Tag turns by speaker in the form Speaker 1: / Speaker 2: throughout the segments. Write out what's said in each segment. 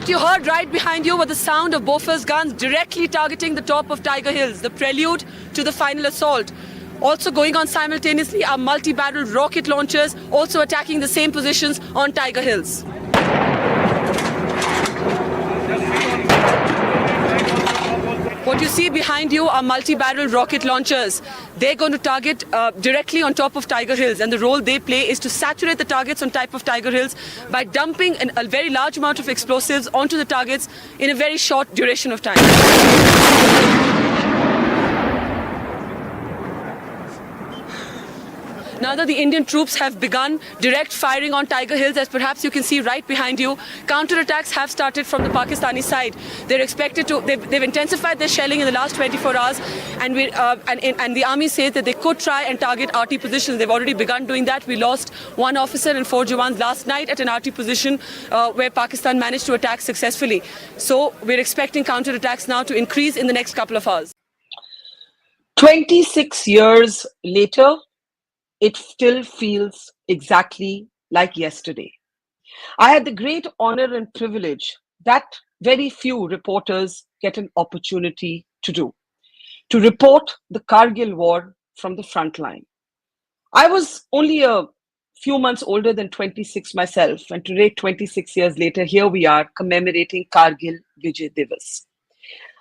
Speaker 1: What you heard right behind you were the sound of Bofors guns directly targeting the top of Tiger Hills, the prelude to the final assault. Also going on simultaneously are multi-barrel rocket launchers also attacking the same positions on Tiger Hills. What you see behind you are multi-barrel rocket launchers. They're going to target directly on top of Tiger Hills, and the role they play is to saturate the targets on top of Tiger Hills by dumping a very large amount of explosives onto the targets in a very short duration of time. Now that the Indian troops have begun direct firing on Tiger Hills, as perhaps you can see right behind you, counterattacks have started from the Pakistani side. They're expected to, they've intensified their shelling in the last 24 hours, and the army says that they could try and target RT positions. They've already begun doing that. We lost one officer and 4 Jawans last night at an RT position where Pakistan managed to attack successfully. So we're expecting counterattacks now to increase in the next couple of hours.
Speaker 2: 26 years later, it still feels exactly like yesterday. I had the great honor and privilege that very few reporters get an opportunity to do, to report the Kargil War from the front line. I was only a few months older than 26 myself, and today, 26 years later, here we are commemorating Kargil Vijay Divas.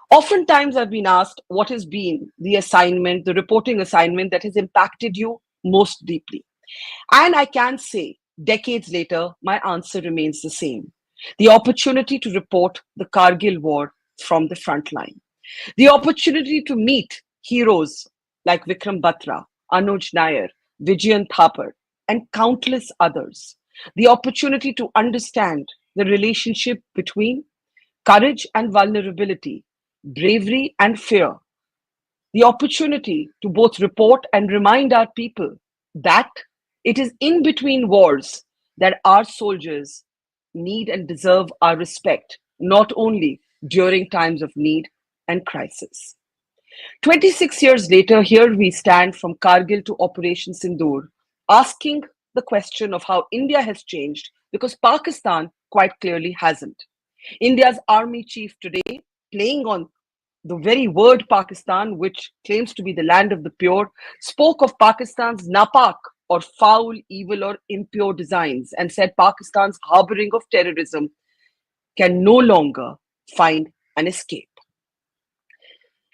Speaker 2: Oftentimes I've been asked what has been the assignment, the reporting assignment that has impacted you most deeply. And I can say, decades later, my answer remains the same. The opportunity to report the Kargil War from the front line. The opportunity to meet heroes like Vikram Batra, Anuj Nair, Vijayant Thapar, and countless others. The opportunity to understand the relationship between courage and vulnerability, bravery and fear. The opportunity to both report and remind our people that it is in between wars that our soldiers need and deserve our respect, not only during times of need and crisis. 26 years later, here we stand from Kargil to Operation Sindoor, asking the question of how India has changed, because Pakistan quite clearly hasn't. India's army chief today, playing on the very word Pakistan, which claims to be the land of the pure, spoke of Pakistan's napak or foul, evil, or impure designs and said Pakistan's harboring of terrorism can no longer find an escape.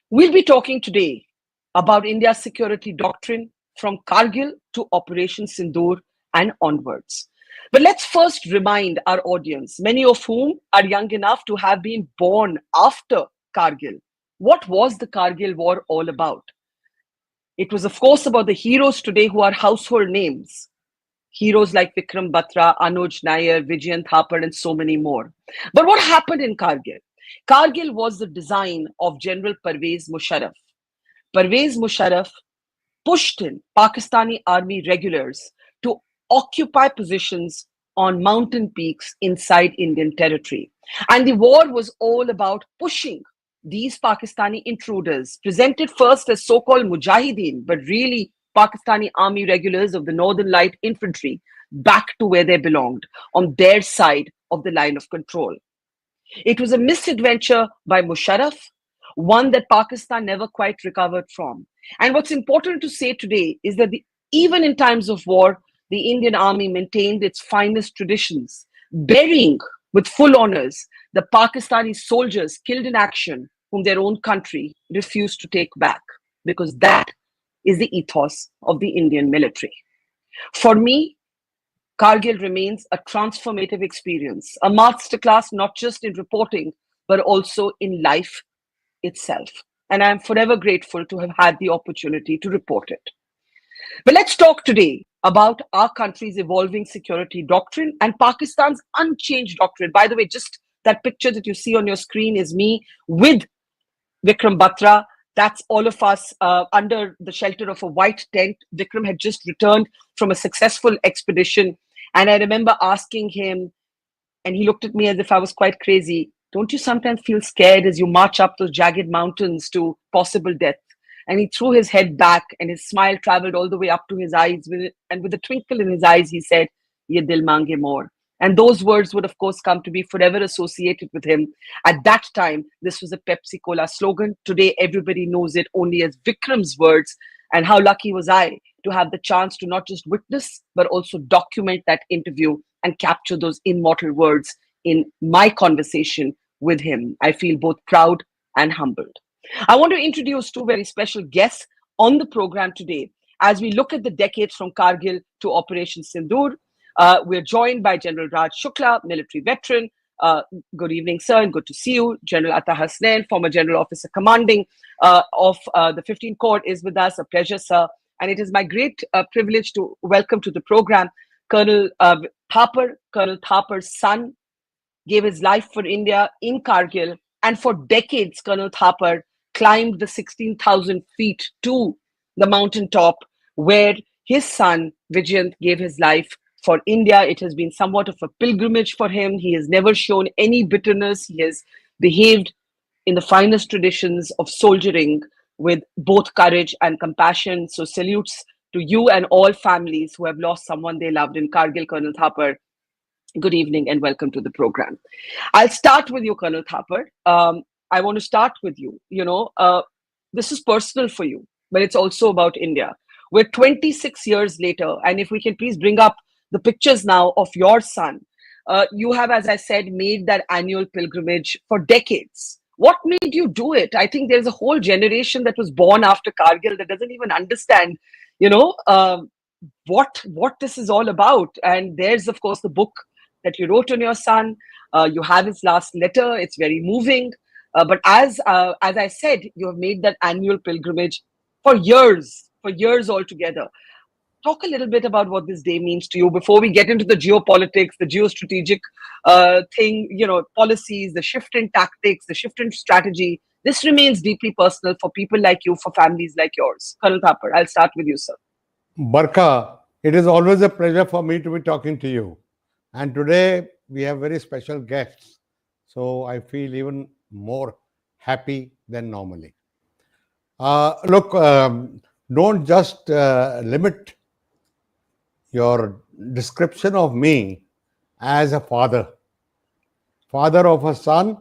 Speaker 2: We'll be talking today about India's security doctrine from Kargil to Operation Sindoor and onwards. But let's first remind our audience, many of whom are young enough to have been born after Kargil. What was the Kargil War all about? It was, of course, about the heroes today who are household names. Heroes like Vikram Batra, Anuj Nair, Vijayant Thapar, and so many more. But what happened in Kargil? Kargil was the design of General Pervez Musharraf. Pervez Musharraf pushed in Pakistani army regulars to occupy positions on mountain peaks inside Indian territory. And the war was all about pushing these Pakistani intruders, presented first as so-called Mujahideen, but really Pakistani army regulars of the Northern Light Infantry, back to where they belonged, on their side of the line of control. It was a misadventure by Musharraf, one that Pakistan never quite recovered from. And what's important to say today is that even in times of war, the Indian army maintained its finest traditions, burying with full honors the Pakistani soldiers killed in action whom their own country refused to take back, because that is the ethos of the Indian military. For me, Kargil remains a transformative experience, a masterclass not just in reporting, but also in life itself. And I am forever grateful to have had the opportunity to report it. But let's talk today about our country's evolving security doctrine and Pakistan's unchanged doctrine. By the way, just that picture that you see on your screen is me with Vikram Batra. That's all of us under the shelter of a white tent. Vikram had just returned from a successful expedition. And I remember asking him, and he looked at me as if I was quite crazy, don't you sometimes feel scared as you march up those jagged mountains to possible death? And he threw his head back and his smile traveled all the way up to his eyes. And with a twinkle in his eyes, he said, Ye dil mange more. And those words would, of course, come to be forever associated with him. At that time, this was a Pepsi Cola slogan. Today, everybody knows it only as Vikram's words. And how lucky was I to have the chance to not just witness, but also document that interview and capture those immortal words in my conversation with him. I feel both proud and humbled. I want to introduce two very special guests on the program today as we look at the decades from Kargil to Operation Sindoor. We're joined by General Raj Shukla, military veteran. Good evening, sir, and good to see you. General Hasnain, former General Officer Commanding of the 15th Corps, is with us. A pleasure, sir. And it is my great privilege to welcome to the program Colonel Thapar. Colonel Thapar's son gave his life for India in Kargil. And for decades, Colonel Thapar climbed the 16,000 feet to the mountaintop where his son, Vijayant, gave his life for India. It has been somewhat of a pilgrimage for him. He has never shown any bitterness. He has behaved in the finest traditions of soldiering with both courage and compassion. So salutes to you and all families who have lost someone they loved in Kargil, Colonel Thapar. Good evening and welcome to the program. I'll start with you, Colonel Thapar. I want to start with you. This is personal for you, but it's also about India. We're 26 years later, and if we can please bring up the pictures now of your son. You have, as I said, made that annual pilgrimage for decades. What made you do it? I think there's a whole generation that was born after Kargil that doesn't even understand, what this is all about. And there's, of course, the book that you wrote on your son. You have his last letter. It's very moving. But as I said, you have made that annual pilgrimage for years altogether. Talk a little bit about what this day means to you before we get into the geopolitics, the geostrategic policies, the shift in tactics, the shift in strategy. This remains deeply personal for people like you, for families like yours. Colonel Thapar, I'll start with you, sir.
Speaker 3: Barkha, it is always a pleasure for me to be talking to you. And today we have very special guests. So I feel even more happy than normally. Look, don't just limit your description of me as a father of a son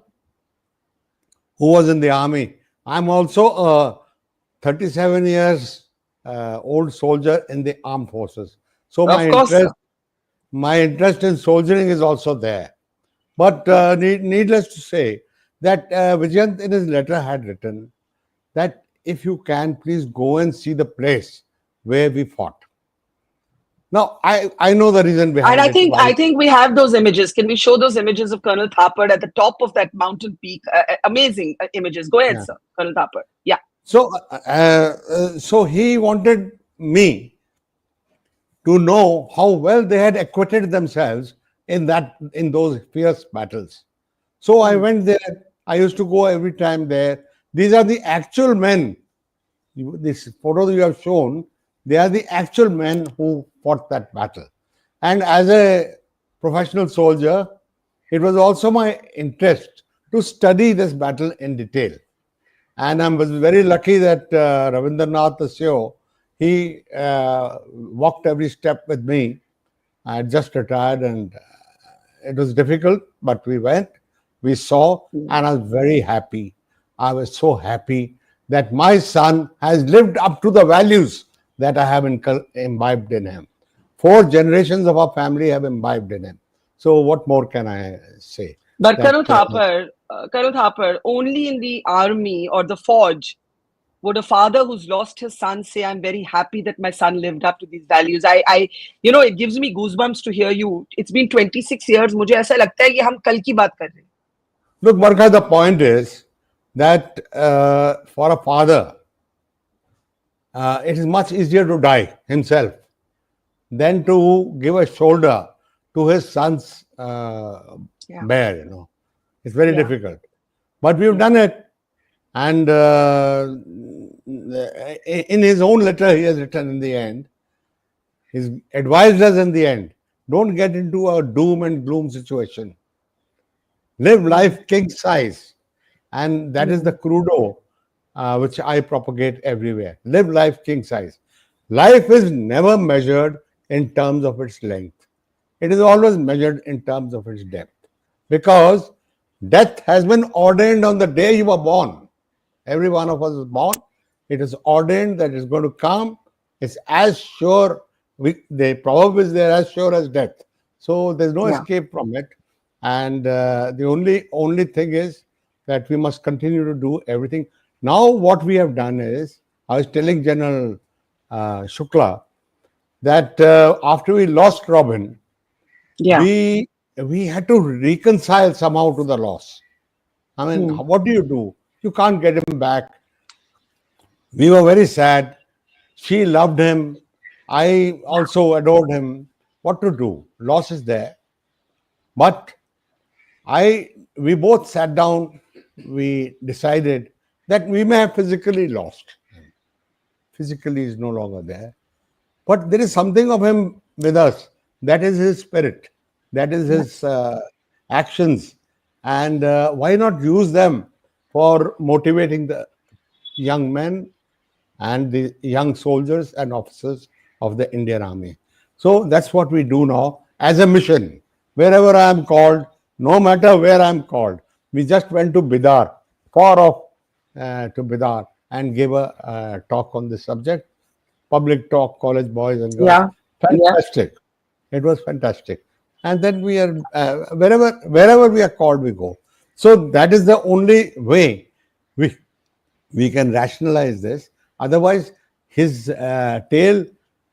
Speaker 3: who was in the army. I'm also a 37 years old soldier in the armed forces. So my interest in soldiering is also there. But needless to say that Vijayant in his letter had written that if you can, please go and see the place where we fought. Now, I know the reason behind
Speaker 2: it. And I
Speaker 3: think
Speaker 2: think we have those images. Can we show those images of Colonel Thapar at the top of that mountain peak? Amazing images. Go ahead, sir. Colonel Thapar. Yeah.
Speaker 3: So he wanted me to know how well they had acquitted themselves in those fierce battles. So I went there. I used to go every time there. These are the actual men. This photo you have shown, they are the actual men who fought that battle. And as a professional soldier, it was also my interest to study this battle in detail. And I was very lucky that Ravindranath Seo, he walked every step with me. I had just retired and it was difficult, but we went, we saw, and I was very happy. I was so happy that my son has lived up to the values that I have imbibed in him. 4 generations of our family have imbibed in him. So what more can I say?
Speaker 2: But Colonel Thapar, only in the army or the forge would a father who's lost his son say, I'm very happy that my son lived up to these values. It gives me goosebumps to hear you. It's been 26 years. मुझे ऐसा लगता है कि हम कल की बात कर रहे हैं.
Speaker 3: Look, Barkha, the point is that for a father, it is much easier to die himself than to give a shoulder to his son's bear, It's very difficult. But we've done it. And in his own letter, he has written in the end, he's advised us in the end, don't get into a doom and gloom situation. Live life king size. And that is the credo which I propagate everywhere. Live life king size. Life is never measured in terms of its length. it is always measured in terms of its depth. Because death has been ordained on the day you were born. Every one of us is born. It is ordained that it's going to come. It's as sure, the proverb is there, as sure as death. So there's no
Speaker 2: Yeah.
Speaker 3: escape from it. And the only thing is that we must continue to do everything. Now what we have done is, I was telling General Shukla that after we lost Robin,
Speaker 2: Yeah.
Speaker 3: we had to reconcile somehow to the loss. I mean,
Speaker 2: Hmm.
Speaker 3: what do? You can't get him back. We were very sad. She loved him. I also adored him. What to do? Loss is there. But we both sat down. We decided that we may have physically lost. Physically is no longer there. But there is something of him with us. That is his spirit. That is his actions. And why not use them for motivating the young men and the young soldiers and officers of the Indian Army? So that's what we do now as a mission. Wherever I am called, no matter where I am called, we just went to Bidar, far off to Bidar, and gave a talk on this subject. Public talk, college boys and girls.
Speaker 2: Yeah. Yeah.
Speaker 3: Fantastic. It was fantastic. And then we are wherever we are called, we go. So that is the only way we can rationalize this. Otherwise, his tale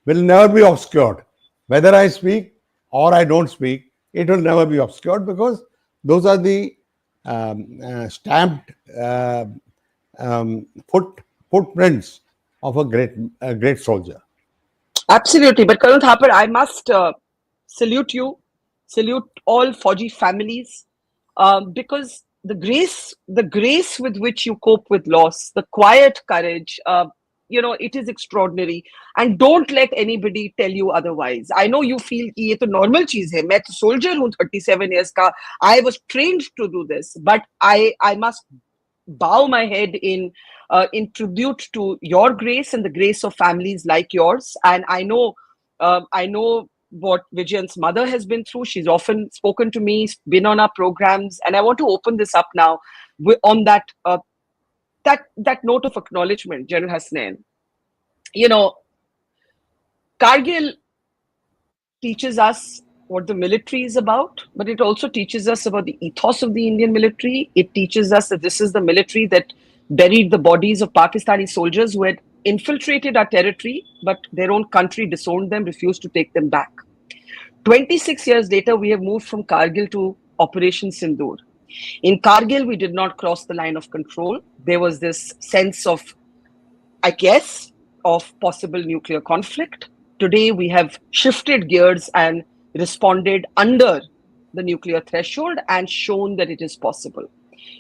Speaker 3: will never be obscured. Whether I speak or I don't speak, it will never be obscured, because those are the stamped footprints of a great soldier.
Speaker 2: Absolutely. But Colonel Thapar, I must salute you, salute all Fauji families, because the grace with which you cope with loss, the quiet courage, it is extraordinary. And don't let anybody tell you otherwise. I know you feel कि ये तो normal चीज है. मैं तो soldier हूँ 37 years का. I was trained to do this, but I must bow my head in tribute to your grace and the grace of families like yours. And I know what Vijayant's mother has been through. She's often spoken to me, been on our programs, and I want to open this up now on that note of acknowledgement, General Hasnain. Kargil teaches us what the military is about, but it also teaches us about the ethos of the Indian military. It teaches us that this is the military that buried the bodies of Pakistani soldiers who had infiltrated our territory, but their own country disowned them, refused to take them back. 26 years later, we have moved from Kargil to Operation Sindoor. In Kargil, we did not cross the line of control. There was this sense of, I guess, of possible nuclear conflict. Today, we have shifted gears and responded under the nuclear threshold and shown that it is possible.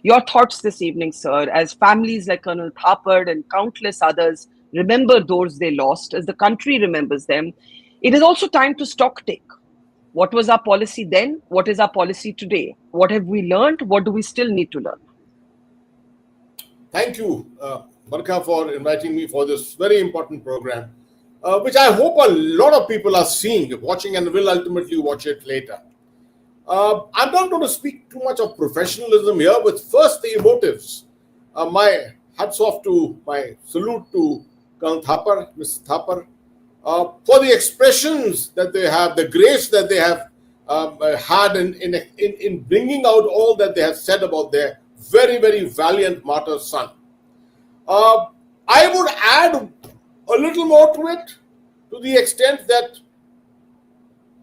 Speaker 2: Your thoughts this evening, sir, as families like Colonel Thapar and countless others remember those they lost, as the country remembers them. It is also time to stock take. What was our policy then? What is our policy today? What have we learned? What do we still need to learn?
Speaker 4: Thank you, Barkha, for inviting me for this very important program, which I hope a lot of people are seeing, watching, and will ultimately watch it later. I'm not going to speak too much of professionalism here, but first the emotives. My hats off to, my salute to Colonel Thapar, Mrs. Thapar, for the expressions that they have, the grace that they have had in bringing out all that they have said about their very, very valiant martyr son. I would add a little more to it, to the extent that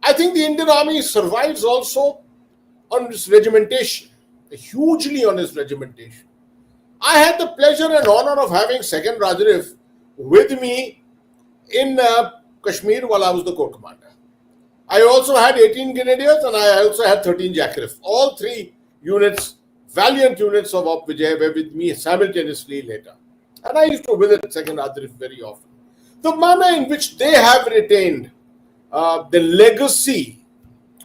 Speaker 4: I think the Indian Army survives also on its regimentation, hugely on its regimentation. I had the pleasure and honor of having 2nd Rajarif with me in Kashmir while I was the corps commander. I also had 18 Grenadiers and I also had 13 Jackrif. All 3 units, valiant units of Op Vijay, were with me simultaneously later. And I used to visit 2nd Rajarif very often. The manner in which they have retained the legacy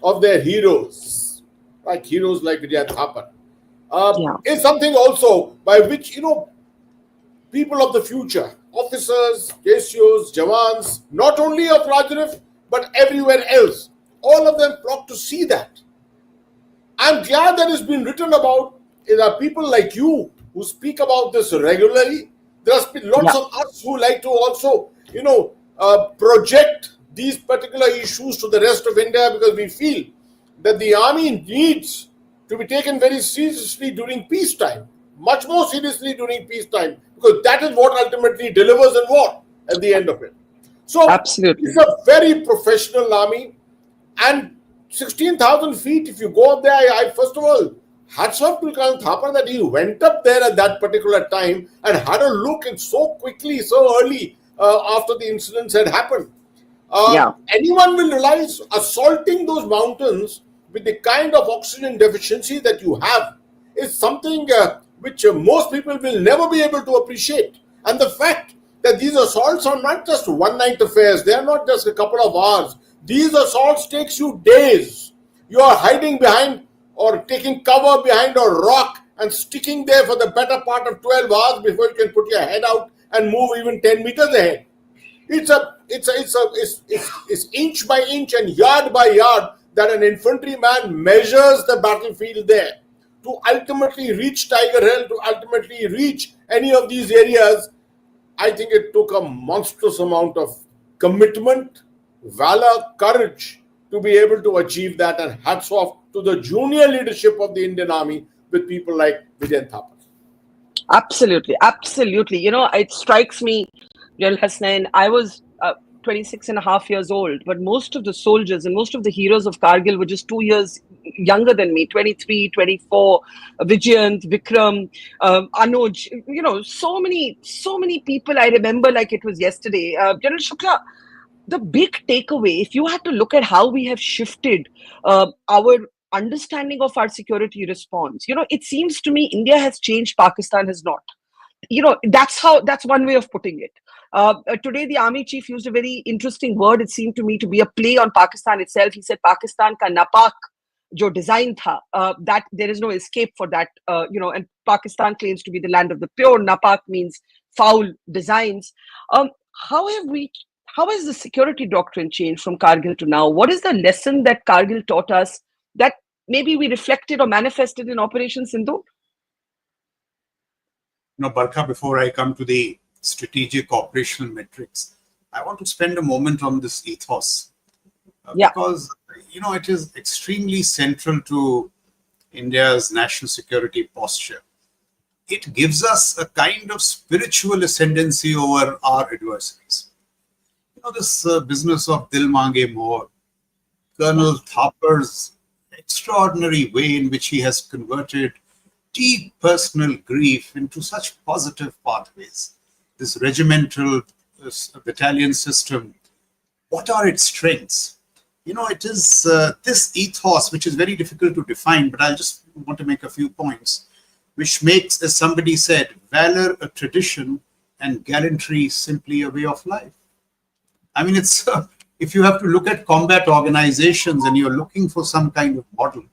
Speaker 4: of their heroes, like heroes like Vijayant Thapar, is something also by which, people of the future, officers, JCOs, Jawans, not only of Rajarif, but everywhere else, all of them flock to see that. I'm glad that it's been written about. There are people like you who speak about this regularly. There have been lots of us who like to also, project these particular issues to the rest of India, because we feel that the army needs to be taken very seriously during peacetime, much more seriously during peacetime, because that is what ultimately delivers in war at the end of it. So
Speaker 2: Absolutely.
Speaker 4: it's a very professional army, and 16,000 feet, if you go up there, I first of all, hats off to Colonel Thapar that he went up there at that particular time and had a look, and so quickly, so early after the incidents had happened. Anyone will realize assaulting those mountains with the kind of oxygen deficiency that you have is something which most people will never be able to appreciate. And the fact that these assaults are not just one-night affairs, they are not just a couple of hours. These assaults takes you days. You are hiding behind or taking cover behind a rock and sticking there for the better part of 12 hours before you can put your head out and move even 10 meters ahead. It's inch by inch and yard by yard that an infantryman measures the battlefield there to ultimately reach Tiger Hill, to ultimately reach any of these areas. I think it took a monstrous amount of commitment, valor, courage to be able to achieve that, and hats off to the junior leadership of the Indian Army with people like Vijayant Thapar.
Speaker 2: Absolutely. It strikes me, General Hasnain, I was 26 and a half years old, but most of the soldiers and most of the heroes of Kargil were just 2 years younger than me, 23, 24, Vijayant, Vikram, Anuj, so many people I remember like it was yesterday. General Shukla, the big takeaway, if you had to look at how we have shifted our understanding of our security response, it seems to me India has changed, Pakistan has not. That's one way of putting it. Today, the army chief used a very interesting word. It seemed to me to be a play on Pakistan itself. He said, Pakistan ka napak jo design tha, that there is no escape for that, and Pakistan claims to be the land of the pure. Napak means foul designs. How has the security doctrine changed from Kargil to now? What is the lesson that Kargil taught us that maybe we reflected or manifested in Operation Sindoor?
Speaker 5: Barkha, before I come to the strategic operational metrics, I want to spend a moment on this ethos. Because, it is extremely central to India's national security posture. It gives us a kind of spiritual ascendancy over our adversaries. This business of Dil Mange More, Colonel Thapar's extraordinary way in which he has converted deep personal grief into such positive pathways. This regimental battalion system, what are its strengths? It is this ethos, which is very difficult to define, but I'll just want to make a few points, which makes, as somebody said, valor a tradition and gallantry simply a way of life. I mean, it's if you have to look at combat organizations and you're looking for some kind of model,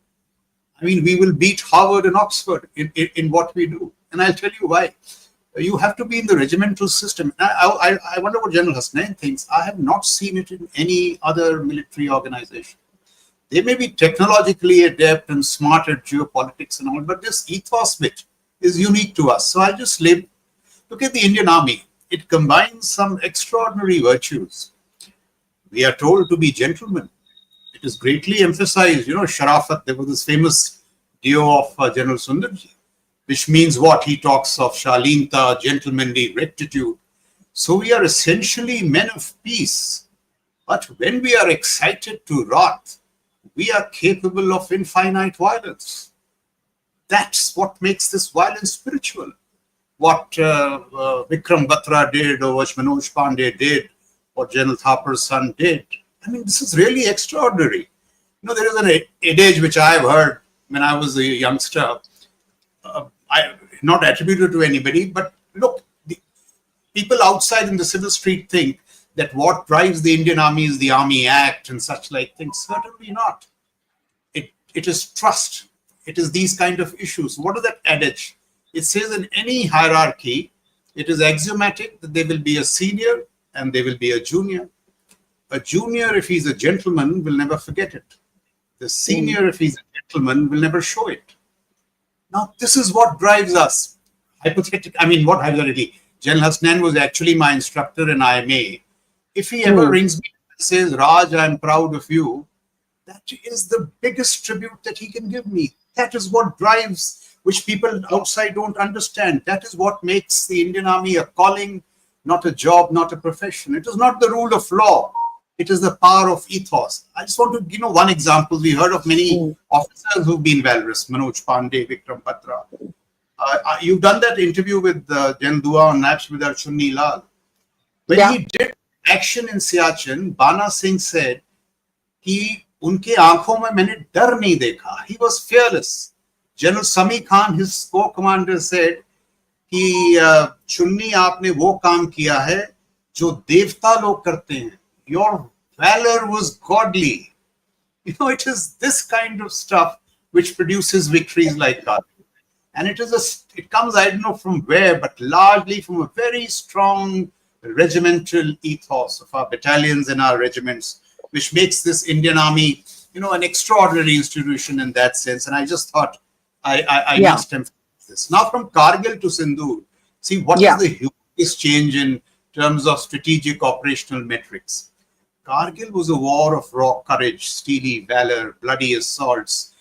Speaker 5: I mean, we will beat Harvard and Oxford in what we do. And I'll tell you why. You have to be in the regimental system. I wonder what General Hasnain thinks. I have not seen it in any other military organization. They may be technologically adept and smart at geopolitics and all, but this ethos bit is unique to us. So I'll just look at the Indian Army. It combines some extraordinary virtues. We are told to be gentlemen. It is greatly emphasized, Sharafat. There was this famous duo of General Sundarji, which means what? He talks of Shalinta, gentlemanly rectitude. So we are essentially men of peace. But when we are excited to wrath, we are capable of infinite violence. That's what makes this violence spiritual. What Vikram Batra did, or what Manoj Pandey did, what General Thapar's son did. I mean, this is really extraordinary. There is an adage which I have heard when I was a youngster, not attributed to anybody, but look, the people outside in the civil street think that what drives the Indian Army is the Army Act and such like things. Certainly not. It is trust. It is these kind of issues. What is that adage? It says in any hierarchy, it is axiomatic that there will be a senior and there will be a junior. A junior, if he's a gentleman, will never forget it. The senior, if he's a gentleman, will never show it. Now, this is what drives us. Hypothetically, General Hasnain was actually my instructor in IMA. If he ever rings me and says, Raj, I'm proud of you, that is the biggest tribute that he can give me. That is what drives, which people outside don't understand. That is what makes the Indian Army a calling, not a job, not a profession. It is not the rule of law. It is the power of ethos. I just want to give one example. We heard of many officers who've been valorous, Manoj Pandey, Vikram Batra. You've done that interview with General Dua on Naps with Chunni Lal. When he did action in Siachen, Bana Singh said, कि उनके आंखों में मैंने डर नहीं देखा. He was fearless. General Sami Khan, his co-commander, said कि चुन्नी आपने वो काम किया है जो देवता लोग करते हैं. Your valor was godly. It is this kind of stuff which produces victories like Kargil. And it comes, I don't know from where, but largely from a very strong regimental ethos of our battalions and our regiments, which makes this Indian Army, an extraordinary institution in that sense. And I just thought I must emphasize this. Now, from Kargil to Sindoor, see what is the hugest change in terms of strategic operational metrics. Kargil was a war of raw courage, steely valor, bloody assaults,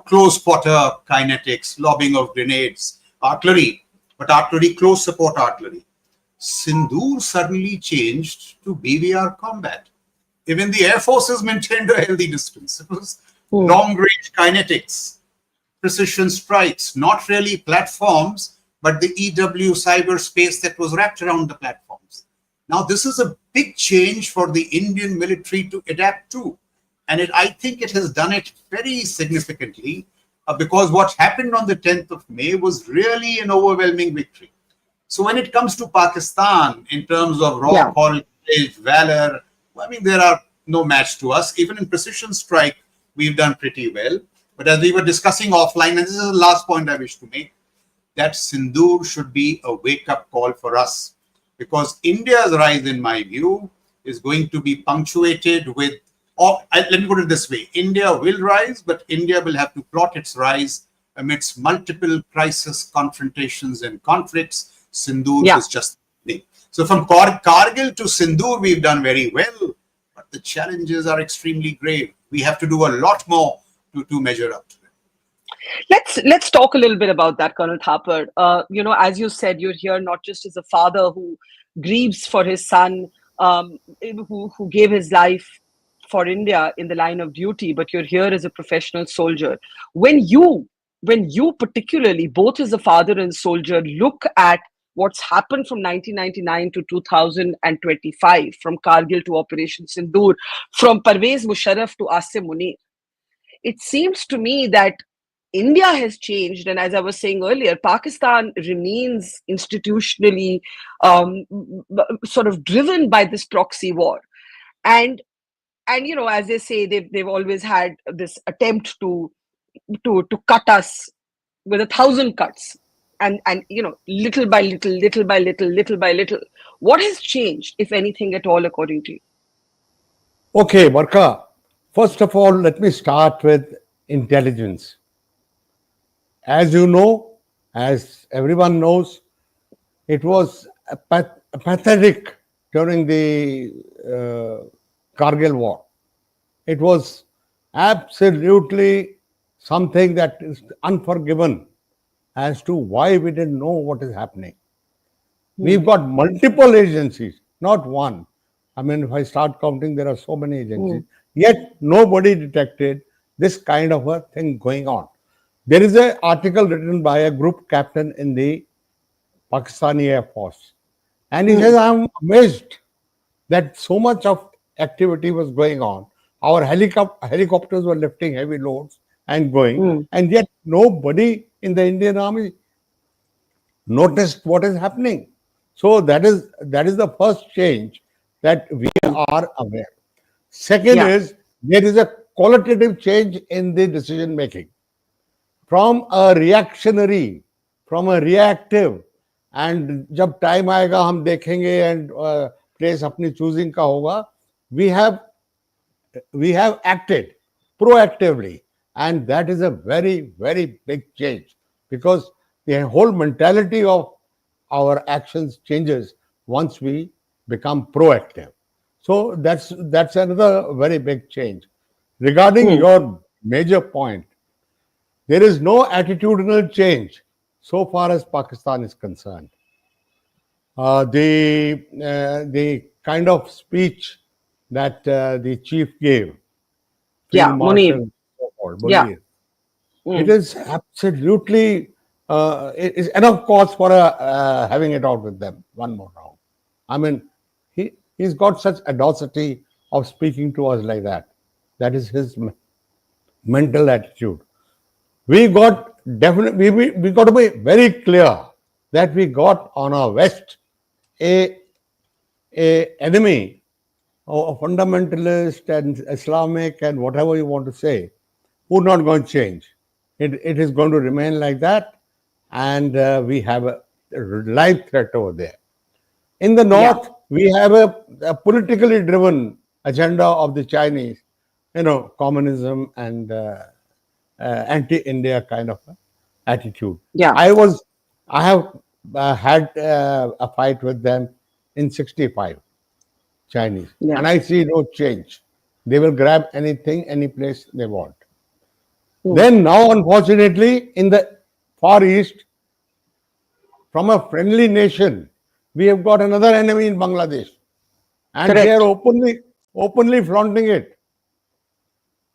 Speaker 5: close quarter kinetics, lobbing of grenades, artillery, but artillery, close support artillery. Sindoor suddenly changed to BVR combat. Even the Air Forces maintained a healthy distance. It was long-range kinetics, precision strikes, not really platforms, but the EW cyberspace that was wrapped around the platforms. Now, this is a big change for the Indian military to adapt to. And I think it has done it very significantly because what happened on the 10th of May was really an overwhelming victory. So when it comes to Pakistan, in terms of raw courage, valor, there are no match to us. Even in precision strike, we've done pretty well. But as we were discussing offline, and this is the last point I wish to make, that Sindoor should be a wake-up call for us. Because India's rise, in my view, is going to be punctuated with, let me put it this way, India will rise, but India will have to plot its rise amidst multiple crisis, confrontations, and conflicts. Sindoor is just the thing. So from Kargil to Sindoor, we've done very well, but the challenges are extremely grave. We have to do a lot more to measure up to them.
Speaker 2: Let's talk a little bit about that, Colonel Thapar. As you said, you're here not just as a father who grieves for his son, who gave his life for India in the line of duty, but you're here as a professional soldier. When you particularly, both as a father and soldier, look at what's happened from 1999 to 2025, from Kargil to Operation Sindoor, from Parvez Musharraf to Asim Munir, it seems to me that India has changed, and as I was saying earlier, Pakistan remains institutionally sort of driven by this proxy war, and as they say, they've always had this attempt to cut us with 1,000 cuts, and little by little. What has changed, if anything at all, according to you?
Speaker 3: Okay, Barkha. First of all, let me start with intelligence. As you know, as everyone knows, it was pathetic during the Kargil War. It was absolutely something that is unforgiven as to why we didn't know what is happening. We've got multiple agencies, not one. If I start counting, there are so many agencies. Yet nobody detected this kind of a thing going on. There is an article written by a group captain in the Pakistani Air Force. And he says, I'm amazed that so much of activity was going on. Our helicopters were lifting heavy loads and going. And yet nobody in the Indian Army noticed what is happening. So that is the first change, that we are aware. Second is, there is a qualitative change in the decision making. From a reactionary, from a reactive, and जब time आएगा हम देखेंगे and place अपनी choosing का होगा, we have acted proactively, and that is a very, very big change, because the whole mentality of our actions changes once we become proactive. So that's another very big change. Regarding
Speaker 2: Hmm.
Speaker 3: your major point, there is no attitudinal change so far as Pakistan is concerned. The kind of speech that the chief gave, Field
Speaker 2: Yeah, Munir.
Speaker 3: Marshal so-called
Speaker 2: Yeah.
Speaker 3: Munir, it
Speaker 2: Hmm.
Speaker 3: is absolutely it is enough cause for having it out with them one more round. I mean, he's got such audacity of speaking to us like that. That is his mental attitude. We got definitely we got to be very clear that we got on our west a enemy or a fundamentalist and Islamic and whatever you want to say, who not going to change. It is going to remain like that, and we have a live threat over there. In the
Speaker 2: Yeah.
Speaker 3: north, we have a politically driven agenda of the Chinese, communism and anti-India kind of attitude.
Speaker 2: Yeah.
Speaker 3: I have had a fight with them in '65, Chinese,
Speaker 2: Yeah.
Speaker 3: and I see no change. They will grab anything, any place they want.
Speaker 2: Hmm.
Speaker 3: Then now, unfortunately, in the Far East, from a friendly nation, we have got another enemy in Bangladesh, and they are
Speaker 2: Correct.
Speaker 3: openly flaunting it.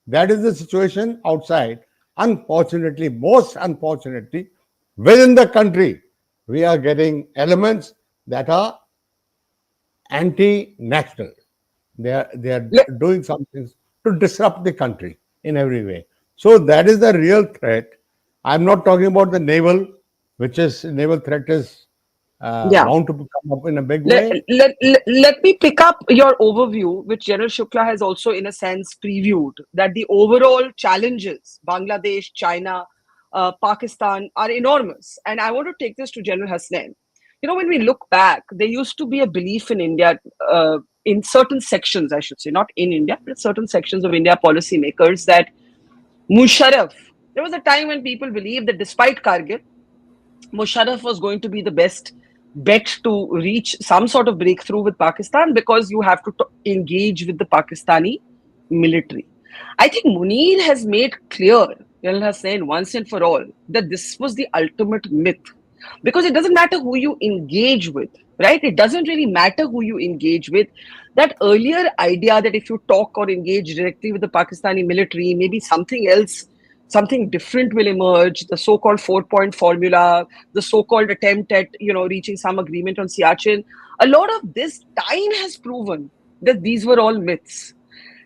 Speaker 3: That is the situation outside. Unfortunately, most unfortunately, within the country, we are getting elements that are anti-national. They are
Speaker 2: Let,
Speaker 3: doing something to disrupt the country in every way. So that is the real threat. I'm not talking about the naval, which is naval threat is
Speaker 2: yeah.
Speaker 3: bound to come up in a big
Speaker 2: Let,
Speaker 3: way.
Speaker 2: let me pick up your overview, which General Shukla has also, in a sense, previewed that the overall challenges, Bangladesh, China, Pakistan, are enormous. And I want to take this to General Hasnain. When we look back, there used to be a belief in India, in certain sections, I should say, not in India, but certain sections of India policymakers, that Musharraf, there was a time when people believed that despite Kargil, Musharraf was going to be the best bet to reach some sort of breakthrough with Pakistan, because you have to engage with the Pakistani military. I think Munir has made clear, General Hasnain, once and for all, that this was the ultimate myth, because it doesn't matter who you engage with, right? It doesn't really matter who you engage with. That earlier idea that if you talk or engage directly with the Pakistani military, maybe something else, something different will emerge, the so-called 4-point formula, the so-called attempt at reaching some agreement on Siachen. A lot of this time has proven that these were all myths.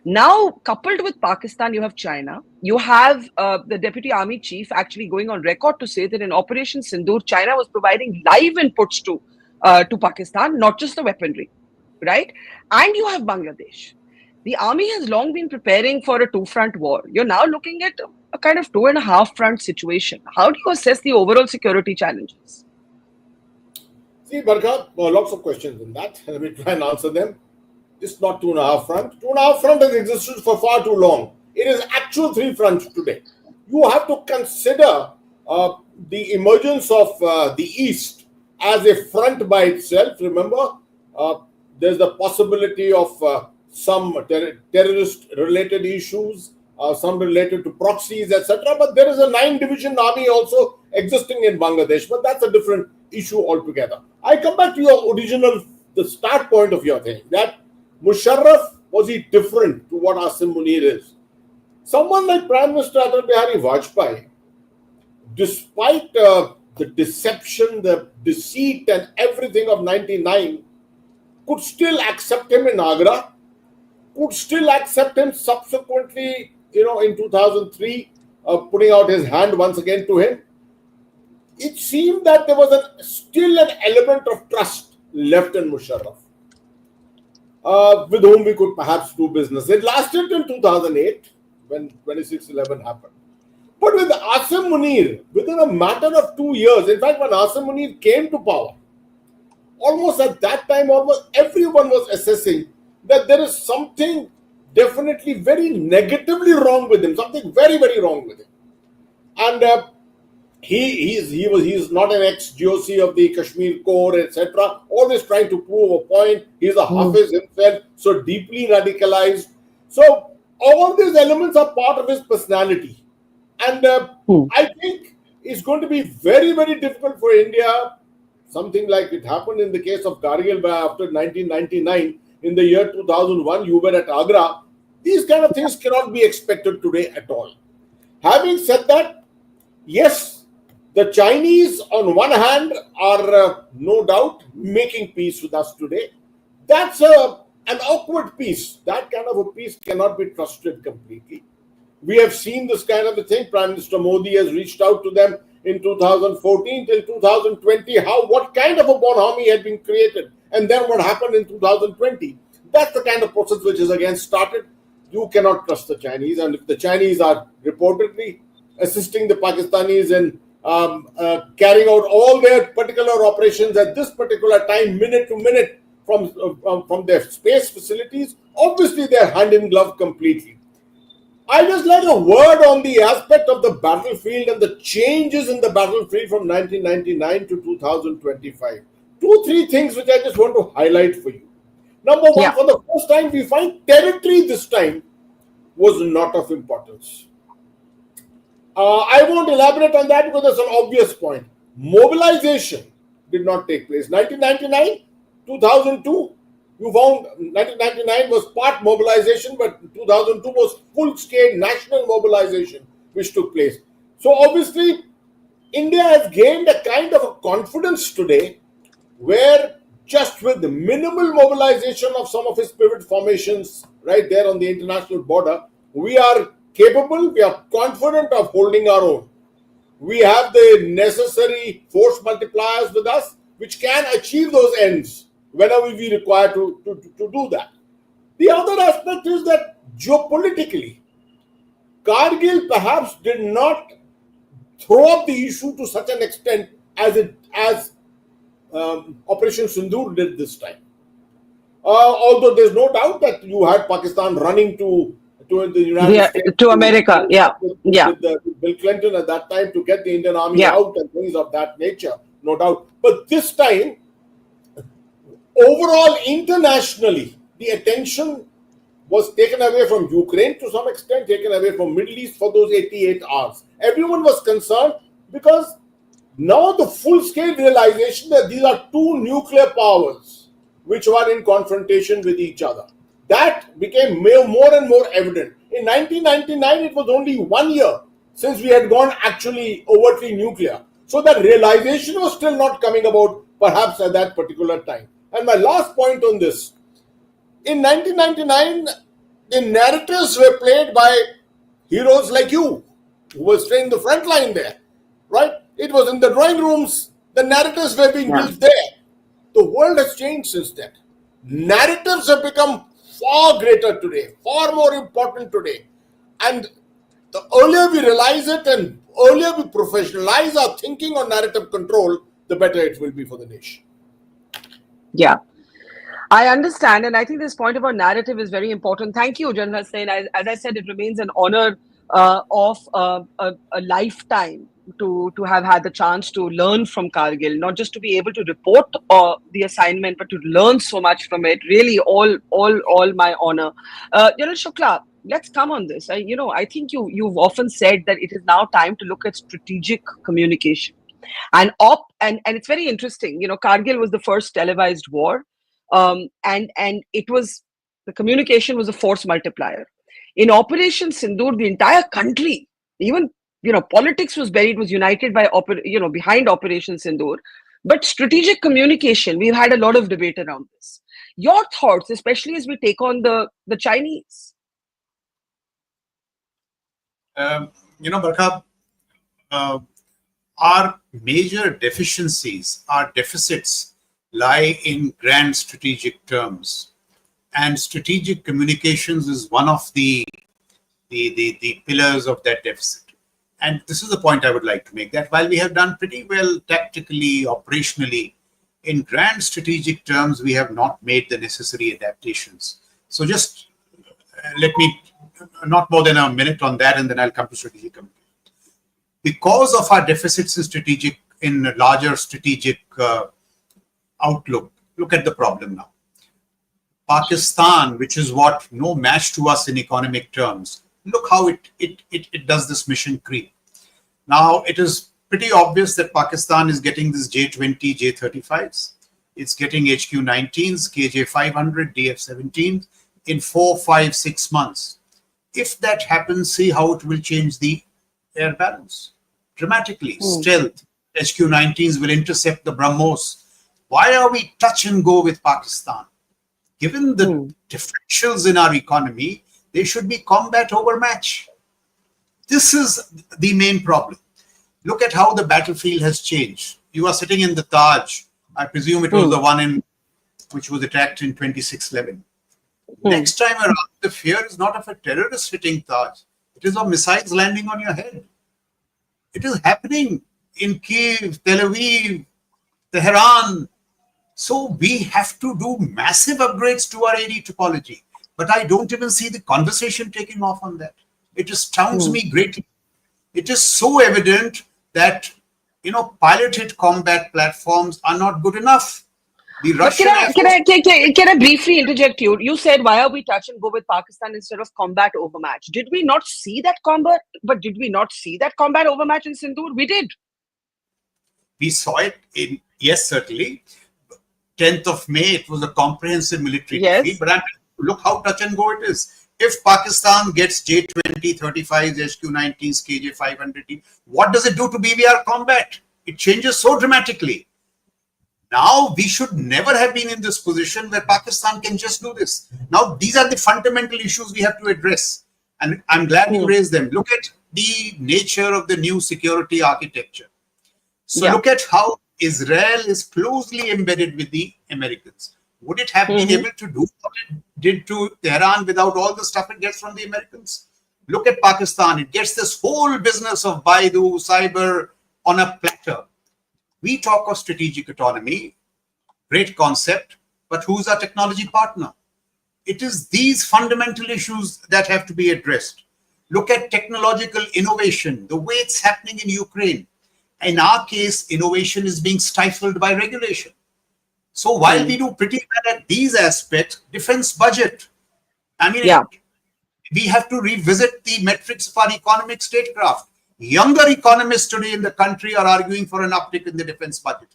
Speaker 2: Now, coupled with Pakistan, you have China. You have the deputy army chief actually going on record to say that in Operation Sindoor, China was providing live inputs to Pakistan, not just the weaponry, right? And you have Bangladesh. The army has long been preparing for a two-front war. You're now looking at a kind of 2.5-front situation. How do you assess the overall security challenges?
Speaker 4: See, Barkha, lots of questions in that. Let me try and answer them. It's not 2.5 front. 2.5 front has existed for far too long. It is actual 3 front today. You have to consider the emergence of the East as a front by itself. Remember, there's the possibility of some terrorist-related issues, some related to proxies, etc. But there is a 9-division army also existing in Bangladesh. But that's a different issue altogether. I come back to your original, the start point of your thing, that Musharraf, was he different to what Asim Munir is? Someone like Prime Minister Atal Bihari Vajpayee, despite the deception, the deceit and everything of 99, could still accept him in Agra, could still accept him subsequently, in 2003, putting out his hand once again to him. It seemed that there was still an element of trust left in Musharraf, with whom we could perhaps do business. It lasted till 2008, when 26/11 happened. But with Asim Munir, within a matter of 2 years, in fact, when Asim Munir came to power, almost at that time, almost everyone was assessing that there is something definitely very negatively wrong with him, something very, very wrong with him. And he's not an ex-GOC of the Kashmir Corps, etc. Always trying to prove a point. He's a Hafiz himself, so deeply radicalized. So all these elements are part of his personality. And I think it's going to be very, very difficult for India. Something like it happened in the case of Kargil after 1999. In the year 2001, you were at Agra. These kind of things cannot be expected today at all. Having said that, yes, the Chinese on one hand are no doubt making peace with us today. That's an awkward peace. That kind of a peace cannot be trusted completely. We have seen this kind of a thing. Prime Minister Modi has reached out to them in 2014 till 2020, what kind of a bonhomie had been created, and then what happened in 2020. That's the kind of process which is again started. You cannot trust the Chinese, and if the Chinese are reportedly assisting the Pakistanis in carrying out all their particular operations at this particular time, minute to minute, from their space facilities, obviously they're hand in glove completely. I just like a word on the aspect of the battlefield and the changes in the battlefield from 1999 to 2025. 2-3 things which I just want to highlight for you. Number one, for the first time, we find territory this time was not of importance. I won't elaborate on that because that's an obvious point. Mobilization did not take place. 1999, 2002, you found 1999 was part mobilization, but 2002 was full-scale national mobilization which took place. So obviously, India has gained a kind of a confidence today where just with the minimal mobilization of some of its pivot formations right there on the international border, we are capable, we are confident of holding our own. We have the necessary force multipliers with us which can achieve those ends whenever we require to do that. The other aspect is that geopolitically, Kargil perhaps did not throw up the issue to such an extent as Operation Sindoor did this time. Although there's no doubt that you had Pakistan running to the United States,
Speaker 2: to America,
Speaker 4: with Bill Clinton at that time to get the Indian Army out and things of that nature, no doubt. But this time, overall, internationally, the attention was taken away from Ukraine to some extent, taken away from Middle East for those 88 hours. Everyone was concerned because now the full-scale realization that these are two nuclear powers which were in confrontation with each other. That became more and more evident. In 1999, it was only 1 year since we had gone actually overtly nuclear. So that realization was still not coming about perhaps at that particular time. And my last point on this, in 1999, the narratives were played by heroes like you, who were staying the front line there, right? It was in the drawing rooms, the narratives were being built there. The world has changed since then. Narratives have become far greater today, far more important today. And the earlier we realize it and earlier we professionalize our thinking on narrative control, the better it will be for the nation.
Speaker 2: Yeah, I understand. And I think this point about narrative is very important. Thank you, General Hasnain. As I said, it remains an honor of a lifetime to have had the chance to learn from Kargil, not just to be able to report the assignment, but to learn so much from it. Really, all my honor. General Shukla, let's come on this. I think you've often said that it is now time to look at strategic communication. And it's very interesting. Kargil was the first televised war, and it was the communication was a force multiplier. In Operation Sindoor, the entire country, even politics was united by behind Operation Sindoor. But strategic communication, we've had a lot of debate around this. Your thoughts, especially as we take on the Chinese.
Speaker 5: Barkha, our major deficiencies, our deficits lie in grand strategic terms. And strategic communications is one of the pillars of that deficit. And this is the point I would like to make, that while we have done pretty well tactically, operationally, in grand strategic terms, we have not made the necessary adaptations. So just let me, not more than a minute on that, and then I'll come to strategic communication. Because of our deficits in larger strategic outlook, look at the problem now. Pakistan, which is what no match to us in economic terms, look how it does this mission creep. Now, it is pretty obvious that Pakistan is getting this J-20, J-35s. It's getting HQ-19s, KJ-500, DF-17s in 4, 5, 6 months. If that happens, see how it will change the air balance dramatically. Stealth, HQ-19s will intercept the BrahMos. Why are we touch and go with Pakistan? Given the differentials in our economy, they should be combat overmatch. This is the main problem. Look at how the battlefield has changed. You are sitting in the Taj. I presume it was the one which was attacked in 26/11. Next time around, the fear is not of a terrorist hitting Taj. It is of missiles landing on your head. It is happening in Kiev, Tel Aviv, Tehran. So we have to do massive upgrades to our AD topology. But I don't even see the conversation taking off on that. It astounds me greatly. It is so evident that, piloted combat platforms are not good enough. The Russian
Speaker 2: can I briefly interject you? You said, why are we touch and go with Pakistan instead of combat overmatch? Did we not see that combat? But did we not see that combat overmatch in Sindoor? We did.
Speaker 5: We saw it yes, certainly. 10th of May, it was a comprehensive military defeat. But look how touch and go it is. If Pakistan gets J-20, 35s, HQ-19s, KJ-500, what does it do to BVR combat? It changes so dramatically. Now, we should never have been in this position where Pakistan can just do this. Now, these are the fundamental issues we have to address. And I'm glad you raised them. Look at the nature of the new security architecture. So look at how Israel is closely embedded with the Americans. Would it have been able to do what it did to Tehran without all the stuff it gets from the Americans? Look at Pakistan. It gets this whole business of Baidu, cyber on a platter. We talk of strategic autonomy, great concept, but who's our technology partner? It is these fundamental issues that have to be addressed. Look at technological innovation, the way it's happening in Ukraine. In our case, innovation is being stifled by regulation. So while we do pretty well at these aspects, defense budget, we have to revisit the metrics of our economic statecraft. Younger economists today in the country are arguing for an uptick in the defense budget.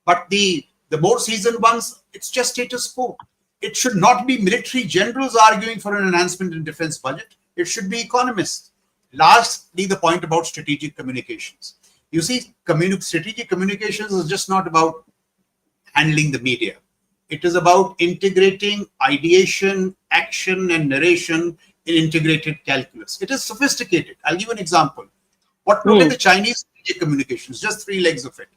Speaker 5: But the more seasoned ones, it's just status quo. It should not be military generals arguing for an enhancement in defense budget. It should be economists. Lastly, the point about strategic communications. You see, strategic communications is just not about handling the media. It is about integrating ideation, action, and narration in integrated calculus. It is sophisticated. I'll give an example. Look at the Chinese strategic communications, just 3 legs of it.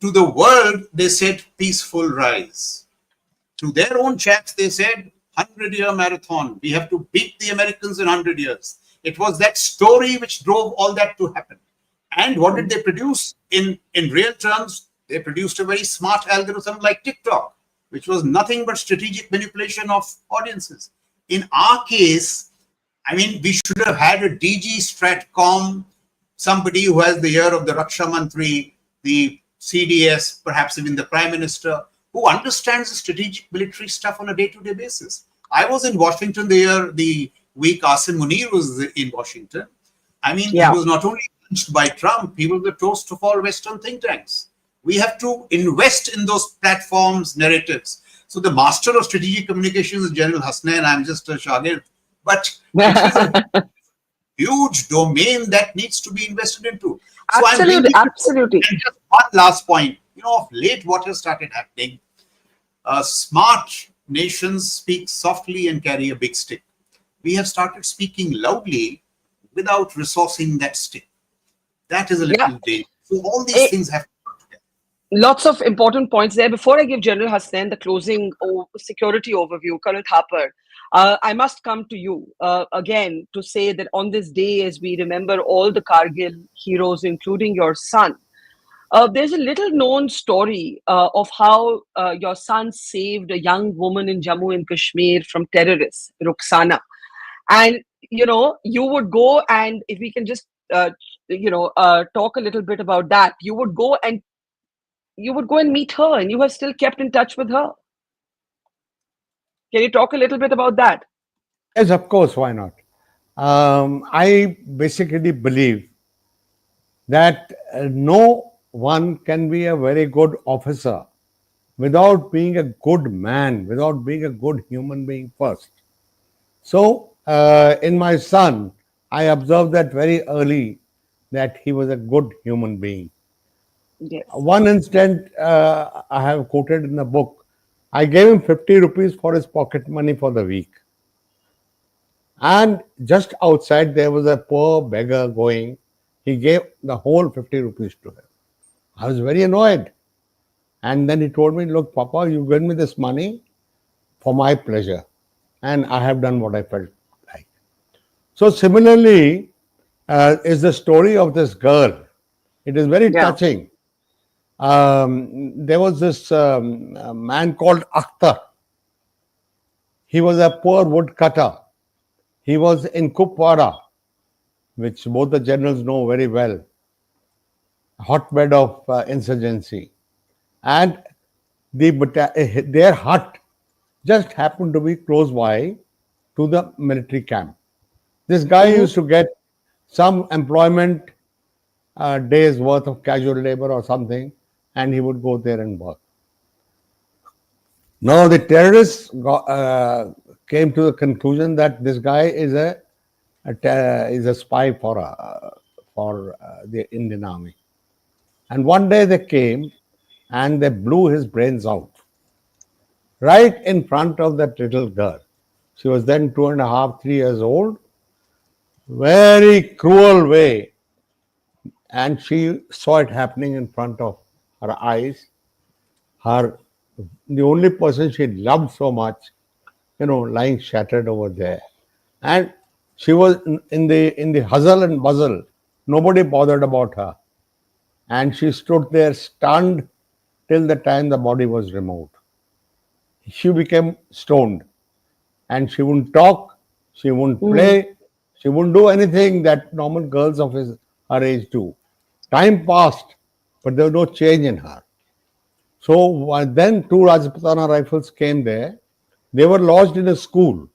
Speaker 5: To the world, they said peaceful rise. To their own chaps, they said 100-year marathon. We have to beat the Americans in 100 years. It was that story which drove all that to happen. And what did they produce? In real terms, they produced a very smart algorithm like TikTok, which was nothing but strategic manipulation of audiences. In our case, we should have had a DG Stratcom, somebody who has the ear of the Raksha Mantri, the CDS, perhaps even the Prime Minister, who understands the strategic military stuff on a day-to-day basis. I was in Washington the week Asim Munir was in Washington. He was not only launched by Trump, he was the toast of all Western think tanks. We have to invest in those platforms, narratives. So the master of strategic communications is General Hasnain. I'm just a shagird. But it is a huge domain that needs to be invested into. So
Speaker 2: Absolutely.
Speaker 5: And just one last point. Of late, what has started happening, smart nations speak softly and carry a big stick. We have started speaking loudly without resourcing that stick. That is a little dangerous. So all these things have to come together.
Speaker 2: Lots of important points there. Before I give General Hasnain the closing security overview, Colonel Thapar, I must come to you again to say that on this day, as we remember all the Kargil heroes, including your son, There's a little known story of how your son saved a young woman in Jammu and Kashmir from terrorists, Rukana. And, you would go, and if we can just, talk a little bit about that, you would go and meet her, and you have still kept in touch with her. Can you talk a little bit about that?
Speaker 3: Yes, of course, why not? I basically believe that no one can be a very good officer without being a good man, without being a good human being first. So, in my son, I observed that very early that he was a good human being.
Speaker 2: Yes.
Speaker 3: One instant I have quoted in the book. I gave him 50 rupees for his pocket money for the week. And just outside there was a poor beggar going. He gave the whole 50 rupees to him. I was very annoyed. And then he told me, look, Papa, you gave me this money for my pleasure. And I have done what I felt like. So similarly is the story of this girl. It is very
Speaker 2: Yeah.
Speaker 3: touching. There was this man called Akhtar. He was a poor woodcutter. He was in Kupwara, which both the generals know very well, hotbed of insurgency. And their hut just happened to be close by to the military camp. This guy used to get some employment, days worth of casual labor or something, and he would go there and work. Now the terrorists came to the conclusion that this guy is a spy for the Indian army. And one day they came and they blew his brains out right in front of that little girl. She was then 2.5, 3 years old. Very cruel way. And she saw it happening in front of her eyes. The only person she loved so much, lying shattered over there. And she was in the hustle and bustle. Nobody bothered about her. And she stood there stunned till the time the body was removed. She became stoned. And she wouldn't talk, she wouldn't play, she wouldn't do anything that normal girls of her age do. Time passed, but there was no change in her. So then two Rajputana rifles came there. They were lodged in a school.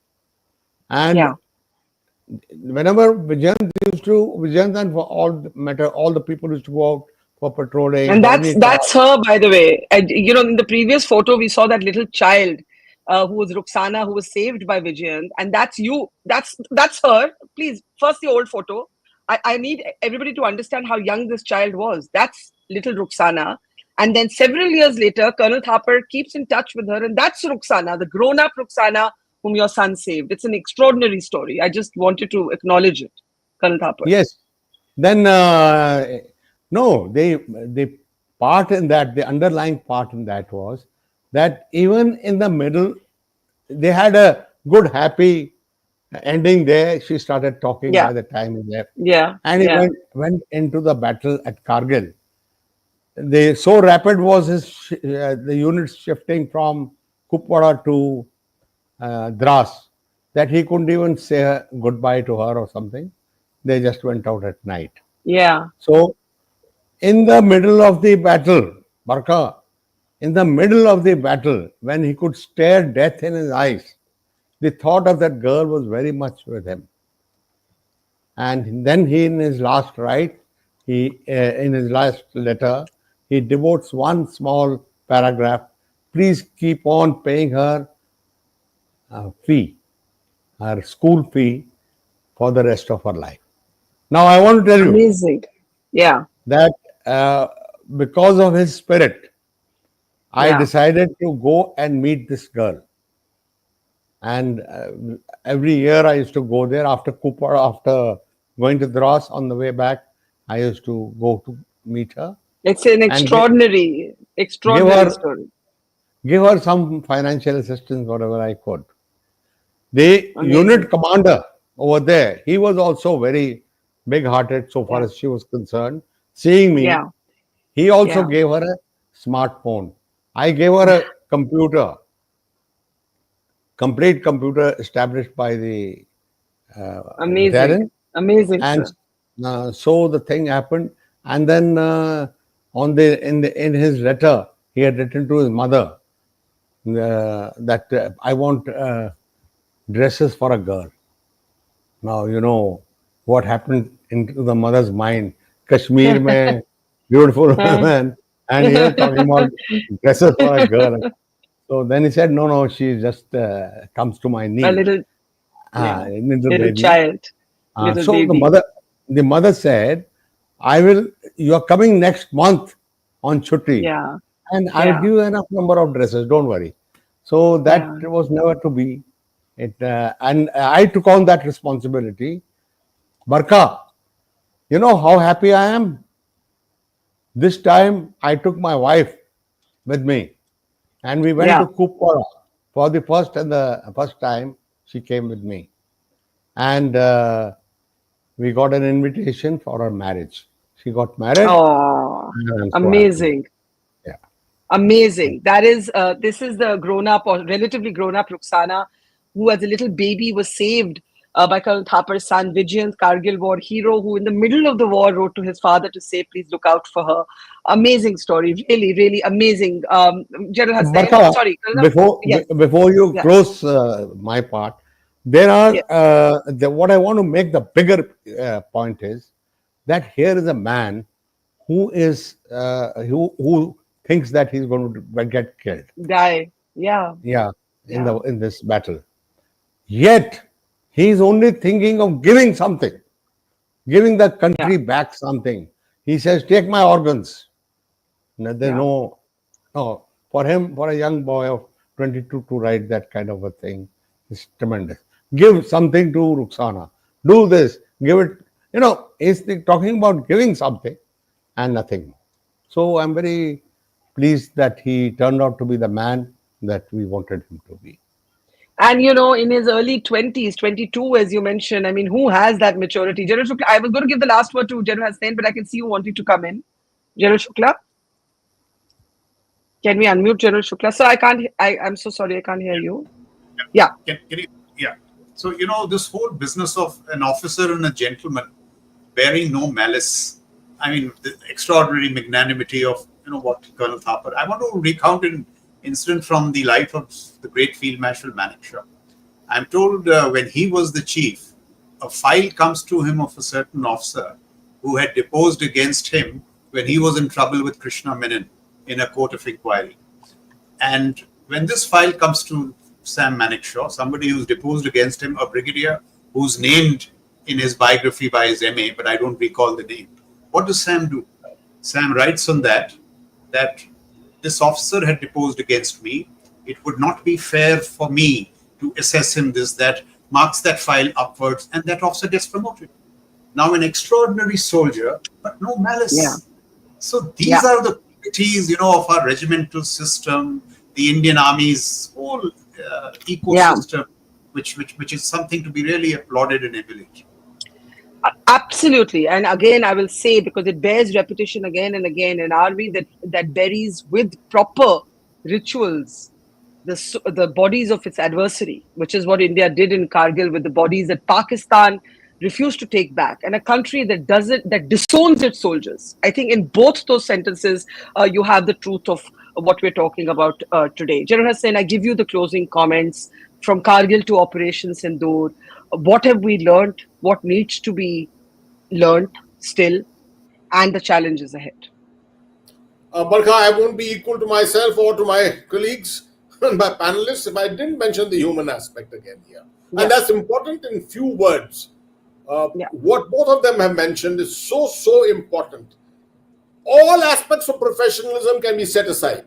Speaker 3: And
Speaker 2: Yeah.
Speaker 3: whenever Vijayant and for all the people used to go out for patrolling.
Speaker 2: And that's her, by the way. And, in the previous photo, we saw that little child who was Ruxana, who was saved by Vijayant, and that's you. That's her. Please, first the old photo. I need everybody to understand how young this child was. That's little Ruxana. And then several years later, Colonel Thapar keeps in touch with her, and that's Ruxana, the grown-up Ruxana whom your son saved. It's an extraordinary story. I just wanted to acknowledge it, Colonel Thapar.
Speaker 3: Yes. Then no, the part in that, the underlying part in that was that even in the middle, they had a good, happy ending there. She started talking
Speaker 2: Yeah.
Speaker 3: by the time he left.
Speaker 2: Yeah.
Speaker 3: And he
Speaker 2: Yeah.
Speaker 3: went into the battle at Kargil. So rapid was the units shifting from Kupwara to Dras that he couldn't even say goodbye to her or something. They just went out at night.
Speaker 2: Yeah.
Speaker 3: So, in the middle of the battle, Barkha, in the middle of the battle, when he could stare death in his eyes, the thought of that girl was very much with him. And then he, in his last in his last letter, he devotes one small paragraph. Please keep on paying her fee, her school fee, for the rest of her life. Now, I want to tell you
Speaker 2: Amazing. Yeah.
Speaker 3: that because of his spirit, I
Speaker 2: Yeah.
Speaker 3: decided to go and meet this girl. And every year I used to go there after Cooper, after going to Dras on the way back, I used to go to meet her.
Speaker 2: It's an
Speaker 3: And
Speaker 2: extraordinary story.
Speaker 3: give her some financial assistance, whatever I could. The
Speaker 2: Amazing.
Speaker 3: unit commander over there, he was also very big-hearted so far
Speaker 2: Yeah.
Speaker 3: as she was concerned. Seeing me,
Speaker 2: Yeah.
Speaker 3: He also
Speaker 2: Yeah.
Speaker 3: gave her a smartphone. I gave her a computer, complete computer established by the
Speaker 2: Amazing.
Speaker 3: battalion.
Speaker 2: Amazing,
Speaker 3: And
Speaker 2: sir.
Speaker 3: so the thing happened. And then in his letter, he had written to his mother that I want dresses for a girl. Now you know what happened into the mother's mind. Kashmir mein beautiful woman, and you're talking about dresses for a girl. So then he said, no, no, she just comes to my
Speaker 2: A
Speaker 3: knee.
Speaker 2: little, yeah,
Speaker 3: Little
Speaker 2: little
Speaker 3: baby.
Speaker 2: child, little
Speaker 3: So
Speaker 2: baby.
Speaker 3: the mother said, you are coming next month on chutti,
Speaker 2: Yeah,
Speaker 3: and I'll
Speaker 2: yeah,
Speaker 3: give you enough number of dresses. Don't worry. So that
Speaker 2: yeah,
Speaker 3: was never to be. And I took on that responsibility. Barkha, you know how happy I am. This time I took my wife with me, and we went
Speaker 2: yeah.
Speaker 3: to Kupwara for the first time. She came with me, and we got an invitation for her marriage. She got married,
Speaker 2: Oh,
Speaker 3: and I'm so happy.
Speaker 2: amazing.
Speaker 3: Yeah.
Speaker 2: Amazing. That is, this is the grown up or relatively grown up Ruxana, who as a little baby was saved by Colonel Thapar's son, Vijayant, Kargil War hero, who in the middle of the war wrote to his father to say, please look out for her. Amazing story. Really, really amazing. General Hasnain,
Speaker 3: Barkha,
Speaker 2: sorry. Yes,
Speaker 3: before you
Speaker 2: yeah,
Speaker 3: close my part, there are
Speaker 2: yes,
Speaker 3: what I want to make the bigger point is that here is a man who thinks that he's going to get killed.
Speaker 2: die. Yeah,
Speaker 3: Yeah,
Speaker 2: yeah,
Speaker 3: in this battle. Yet he is only thinking of giving something, giving the
Speaker 2: yeah,
Speaker 3: country back something. He says, "Take my organs." No, there's
Speaker 2: yeah.
Speaker 3: no, for him, for a young boy of 22 to write that kind of a thing is tremendous. Give something to Ruxana. Do this. Give it. He's talking about giving something and nothing more. So I'm very pleased that he turned out to be the man that we wanted him to be.
Speaker 2: And in his early 20s, 22, as you mentioned, I mean, who has that maturity? General Shukla, I was going to give the last word to General Hasnain, but I can see you wanting to come in. General Shukla, can we unmute General Shukla? So I can't, I'm so sorry, I can't hear you. Yeah,
Speaker 5: Can you, yeah. So, this whole business of an officer and a gentleman bearing no malice, I mean, the extraordinary magnanimity of, what Colonel Thapar. I want to recount an incident from the life of the great Field Marshal Manekshaw. I'm told when he was the chief, a file comes to him of a certain officer who had deposed against him when he was in trouble with Krishna Menon in a court of inquiry. And when this file comes to Sam Manekshaw, somebody who's deposed against him, a brigadier who's named in his biography by his MA, but I don't recall the name. What does Sam do? Sam writes on that this officer had deposed against me. It would not be fair for me to assess him this, that, marks that file upwards, and that officer gets promoted. Now, an extraordinary soldier, but no malice.
Speaker 2: yeah,
Speaker 5: So these
Speaker 2: yeah.
Speaker 5: are the qualities, of our regimental system, the Indian Army's whole ecosystem, which is something to be really applauded and emulated.
Speaker 2: Absolutely. And again, I will say, because it bears repetition again and again, an army that buries with proper rituals the bodies of its adversary, which is what India did in Kargil with the bodies that Pakistan refused to take back, and a country that disowns its soldiers. I think in both those sentences, you have the truth of what we're talking about today. General Hassan, I give you the closing comments from Kargil to Operation Sindoor. What have we learned? What needs to be learned still? And the challenges ahead.
Speaker 4: Barkha, I won't be equal to myself or to my colleagues and my panelists if I didn't mention the human aspect again here.
Speaker 2: Yeah.
Speaker 4: And that's important in few words.
Speaker 2: Yeah.
Speaker 4: What both of them have mentioned is so important. All aspects of professionalism can be set aside.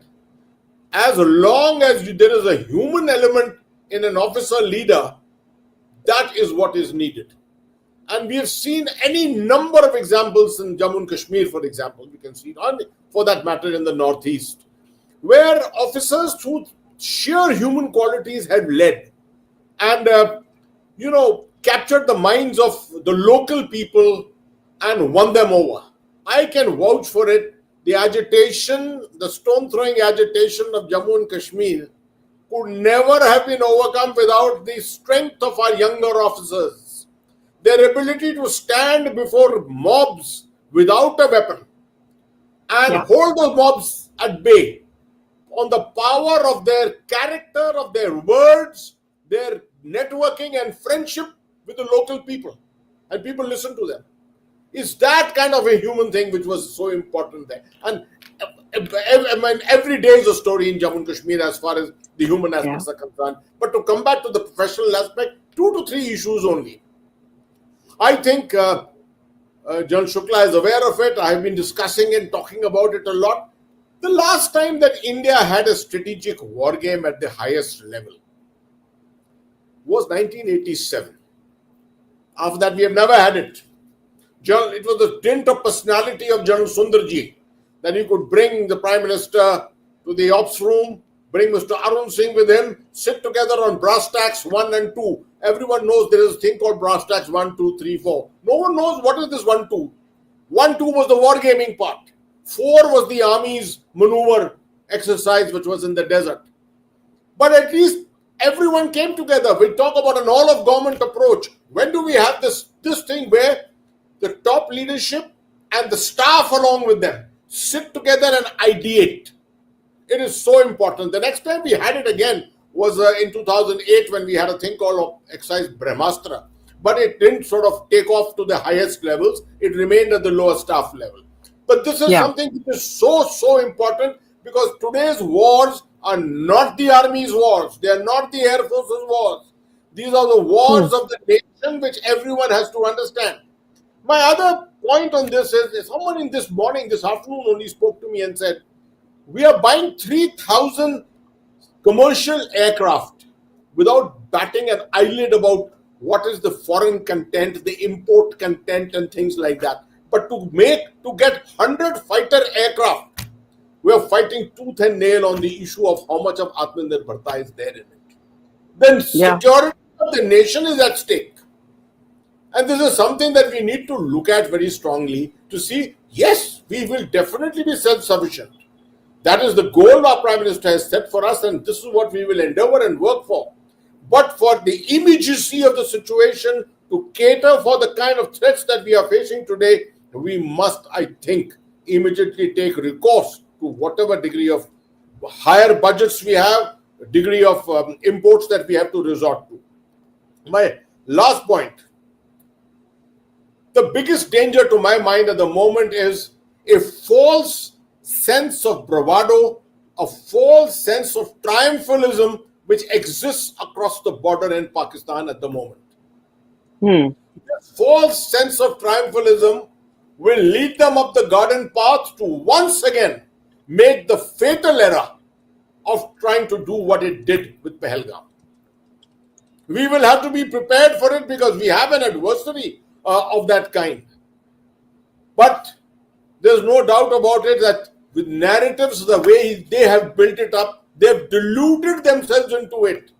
Speaker 4: As long as there is a human element in an officer leader, that is what is needed. And we have seen any number of examples in Jammu and Kashmir, for example. We can see, for that matter, in the Northeast, where officers through sheer human qualities have led and, captured the minds of the local people and won them over. I can vouch for it the agitation, the stone-throwing agitation of Jammu and Kashmir could never have been overcome without the strength of our younger officers, their ability to stand before mobs without a weapon and hold those mobs at bay on the power of their character, of their words, their networking and friendship with the local people. And people listen to them. It's that kind of a human thing which was so important there. And every day is a story in Jammu and Kashmir as far as the human aspects are concerned. But to come back to the professional aspect, 2 to 3 issues only. I think General Shukla is aware of it. I have been discussing and talking about it a lot. The last time that India had a strategic war game at the highest level was 1987. After that, we have never had it. It was the dint of personality of General Sundarji that he could bring the Prime Minister to the ops room, bring Mr. Arun Singh with him, sit together on brass tacks 1 and 2. Everyone knows there is a thing called brass tacks 1, 2, 3, 4. No one knows what is this 1, 2. 1, 2 was the wargaming part. 4 was the army's maneuver exercise, which was in the desert. But at least everyone came together. We talk about an all-of-government approach. When do we have this thing where the top leadership and the staff along with them sit together and ideate? It is so important. The next time we had it again was in 2008 when we had a thing called exercise Brahmastra. But it didn't sort of take off to the highest levels. It remained at the lower staff level. But this is something which is so important, because today's wars are not the army's wars. They are not the Air Force's wars. These are the wars of the nation, which everyone has to understand. My other point on this is someone in this afternoon only spoke to me and said, we are buying 3,000 commercial aircraft without batting an eyelid about what is the foreign content, the import content and things like that. But to get 100 fighter aircraft, we are fighting tooth and nail on the issue of how much of Atmanirbharta is there in it. Then security of the nation is at stake. And this is something that we need to look at very strongly to see, yes, we will definitely be self-sufficient. That is the goal our Prime Minister has set for us, and this is what we will endeavor and work for. But for the immediacy of the situation, to cater for the kind of threats that we are facing today, we must, I think, immediately take recourse to whatever degree of higher budgets we have, degree of imports that we have to resort to. My last point. The biggest danger to my mind at the moment is a false sense of bravado, a false sense of triumphalism which exists across the border in Pakistan at the moment. This false sense of triumphalism will lead them up the garden path to once again make the fatal error of trying to do what it did with Pahalgam. We will have to be prepared for it because we have an adversary of that kind. But there's no doubt about it that with narratives, the way they have built it up, they've deluded themselves into it.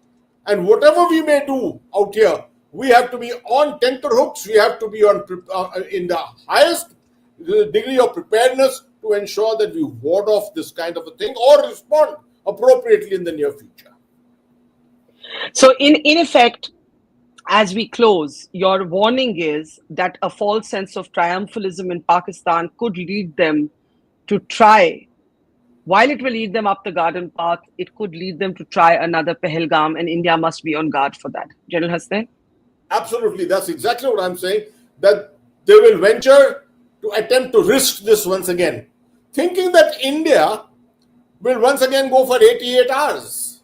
Speaker 4: And whatever we may do out here, we have to be on tenterhooks. We have to be on in the highest degree of preparedness to ensure that we ward off this kind of a thing or respond appropriately in the near future.
Speaker 2: So in effect, as we close, your warning is that a false sense of triumphalism in Pakistan could lead them to try, while it will lead them up the garden path, it could lead them to try another Pahalgam, and India must be on guard for that. General Hasnain?
Speaker 4: Absolutely. That's exactly what I'm saying, that they will venture to attempt to risk this once again, thinking that India will once again go for 88 hours.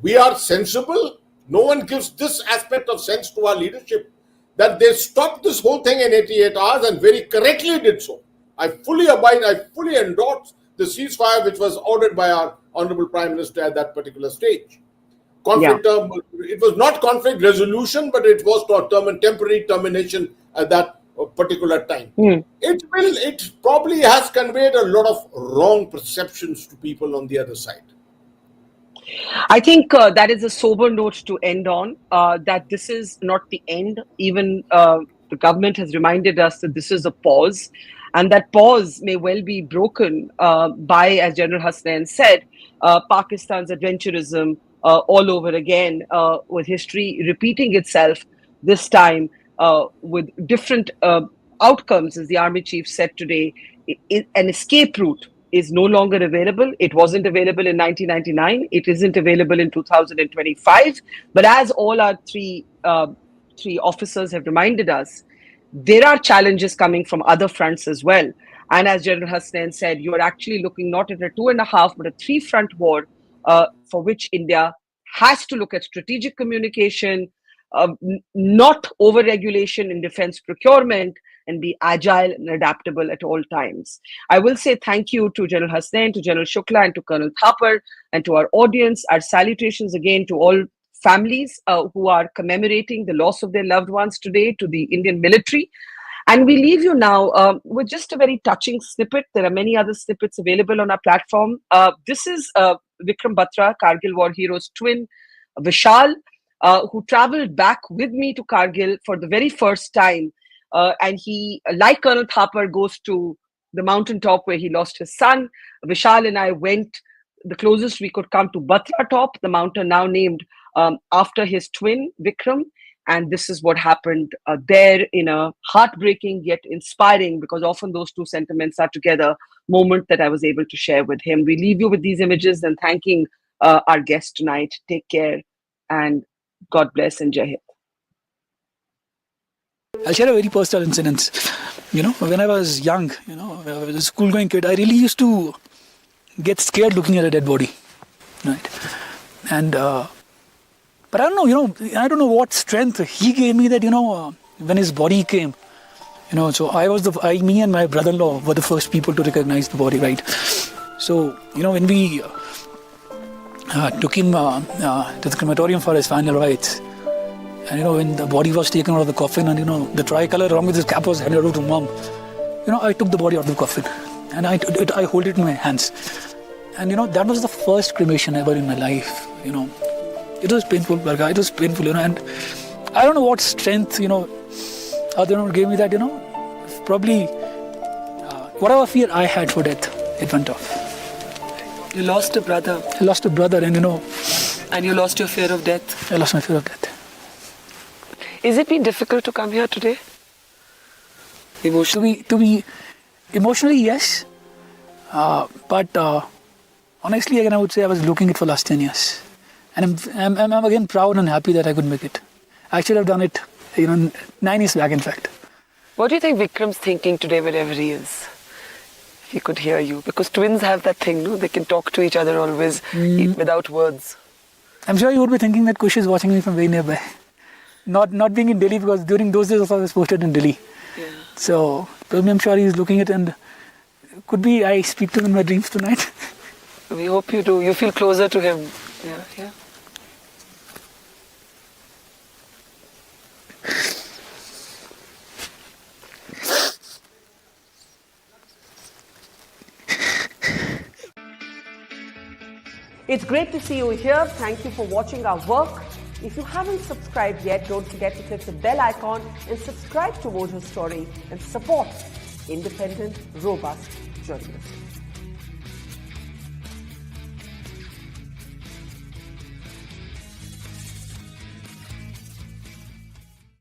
Speaker 4: We are sensible. No one gives this aspect of sense to our leadership, that they stopped this whole thing in 88 hours and very correctly did so. I fully endorse the ceasefire which was ordered by our Honorable Prime Minister at that particular stage. It was not conflict resolution, but it was temporary termination at that particular time. It probably has conveyed a lot of wrong perceptions to people on the other side.
Speaker 2: I think that is a sober note to end on, that this is not the end. Even the government has reminded us that this is a pause. And that pause may well be broken by, as General Hasnain said, Pakistan's adventurism all over again, with history repeating itself, this time with different outcomes. As the army chief said today, an escape route is no longer available. It wasn't available in 1999. It isn't available in 2025. But as all our three officers have reminded us, there are challenges coming from other fronts as well. And as General Hasnain said, you are actually looking not at a 2.5, but a 3-front war, for which India has to look at strategic communication, not over-regulation in defense procurement, and be agile and adaptable at all times. I will say thank you to General Hasnain, to General Shukla, and to Colonel Thapar, and to our audience. Our salutations again to all families who are commemorating the loss of their loved ones today, to the Indian military. And we leave you now with just a very touching snippet. There are many other snippets available on our platform. This is Vikram Batra, Kargil War hero's twin, Vishal, who traveled back with me to Kargil for the very first time. And he, like Colonel Thapar, goes to the mountaintop where he lost his son. Vishal and I went the closest we could come to Batra Top, the mountain now named after his twin, Vikram. And this is what happened there, in a heartbreaking yet inspiring, because often those two sentiments are together, moment that I was able to share with him. We leave you with these images and thanking our guest tonight. Take care and God bless and Jai Hind.
Speaker 6: I'll share a very personal incident. When I was young, I was a school-going kid, I really used to get scared looking at a dead body, right? And but I don't know, I don't know what strength he gave me that, when his body came, so me and my brother-in-law were the first people to recognize the body, right? So, when we took him to the crematorium for his final rites, and when the body was taken out of the coffin, and the tricolor along with his cap was handed over to Mom, I took the body out of the coffin and I hold it in my hands. And that was the first cremation ever in my life. It was painful, Barkha. It was painful, and I don't know what strength, Adrian gave me that, probably whatever fear I had for death, it went off.
Speaker 1: You lost a brother.
Speaker 6: I lost a brother, and
Speaker 1: And you lost your fear of death.
Speaker 6: I lost my fear of death.
Speaker 1: Is it been difficult to come here today?
Speaker 6: Emotionally? To be emotionally, yes. But honestly, again, I would say I was looking it for the last 10 years. And I'm again proud and happy that I could make it. I should have done it, 9 years back, in fact.
Speaker 1: What do you think Vikram's thinking today wherever he is? He could hear you. Because twins have that thing, no? They can talk to each other always without words. I'm
Speaker 6: sure he would be thinking that Kush is watching me from very nearby. Not being in Delhi, because during those days also I was posted in Delhi.
Speaker 1: Yeah.
Speaker 6: So probably I'm sure he's looking at it, and could be I speak to him in my dreams tonight.
Speaker 1: We hope you do. You feel closer to him. Yeah. It's great to see you here. Thank you for watching our work. If you haven't subscribed yet, don't forget to click the bell icon and subscribe to Mojo Story and support independent, robust journalism.